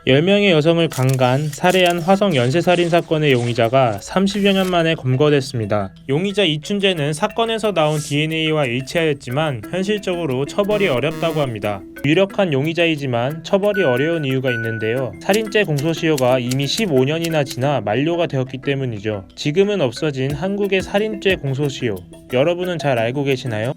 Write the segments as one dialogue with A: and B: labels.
A: 10명의 여성을 강간, 살해한 화성 연쇄살인 사건의 용의자가 30여 년 만에 검거됐습니다. 용의자 이춘재는 사건에서 나온 DNA와 일치하였지만 현실적으로 처벌이 어렵다고 합니다. 유력한 용의자이지만 처벌이 어려운 이유가 있는데요. 살인죄 공소시효가 이미 15년이나 지나 만료가 되었기 때문이죠. 지금은 없어진 한국의 살인죄 공소시효, 여러분은 잘 알고 계시나요?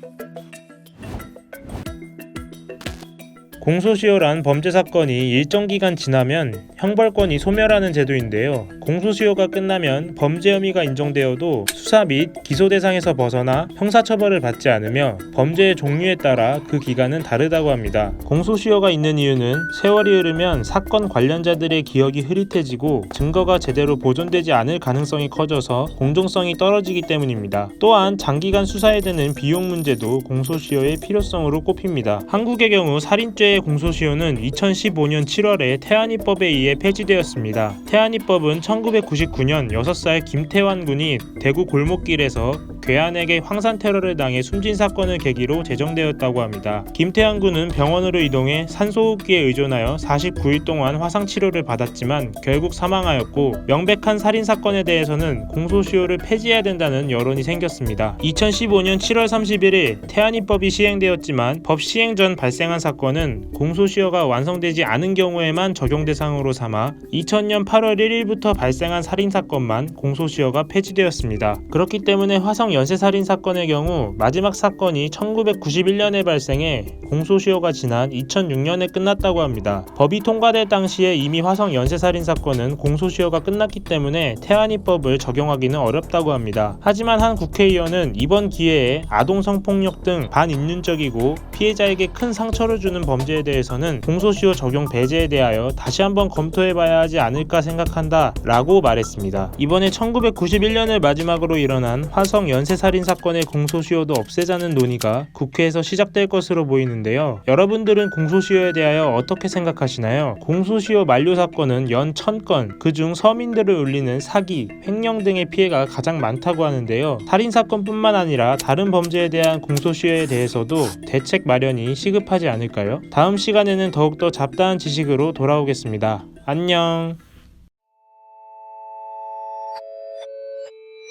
A: 공소시효란 범죄 사건이 일정 기간 지나면 형벌권이 소멸하는 제도인데요. 공소시효가 끝나면 범죄 혐의가 인정되어도 수사 및 기소 대상에서 벗어나 형사처벌을 받지 않으며 범죄의 종류에 따라 그 기간은 다르다고 합니다. 공소시효가 있는 이유는 세월이 흐르면 사건 관련자들의 기억이 흐릿해지고 증거가 제대로 보존되지 않을 가능성이 커져서 공정성이 떨어지기 때문입니다. 또한 장기간 수사에 드는 비용 문제도 공소시효의 필요성으로 꼽힙니다. 한국의 경우 살인죄의 공소시효는 2015년 7월에 태안이법에 의해 폐지되었습니다. 태안이법은 1999년 6살 김태환 군이 대구 골목길에서 괴한에게 황산 테러를 당해 숨진 사건을 계기로 제정되었다고 합니다. 김태환 군은 병원으로 이동해 산소호흡기에 의존하여 49일 동안 화상 치료를 받았지만 결국 사망하였고, 명백한 살인 사건에 대해서는 공소시효를 폐지해야 된다는 여론이 생겼습니다. 2015년 7월 31일 태안이법이 시행되었지만 법 시행 전 발생한 사건은 공소시효가 완성되지 않은 경우에만 적용 대상으로 삼아 2000년 8월 1일부터 발생한 살인사건만 공소시효가 폐지되었습니다. 그렇기 때문에 화성 연쇄살인 사건의 경우 마지막 사건이 1991년에 발생해 공소시효가 지난 2006년에 끝났다고 합니다. 법이 통과될 당시에 이미 화성 연쇄살인 사건은 공소시효가 끝났기 때문에 태안이법을 적용하기는 어렵다고 합니다. 하지만 한 국회의원은 이번 기회에 아동 성폭력 등 반인륜적이고 피해자에게 큰 상처를 주는 범죄에 대해서는 공소시효 적용 배제에 대하여 다시 한번 검토해봐야 하지 않을까 생각한다 라고 말했습니다. 이번에 1991년을 마지막으로 일어난 화성 연쇄살인 사건의 공소시효도 없애자는 논의가 국회에서 시작될 것으로 보이는데요. 여러분들은 공소시효에 대하여 어떻게 생각하시나요? 공소시효 만료 사건은 연 1000건, 그중 서민들을 울리는 사기, 횡령 등의 피해가 가장 많다고 하는데요. 살인사건뿐만 아니라 다른 범죄에 대한 공소시효에 대해서도 대책 마련이 시급하지 않을까요? 다음 시간에는 더욱더 잡다한 지식으로 돌아오겠습니다. 안녕.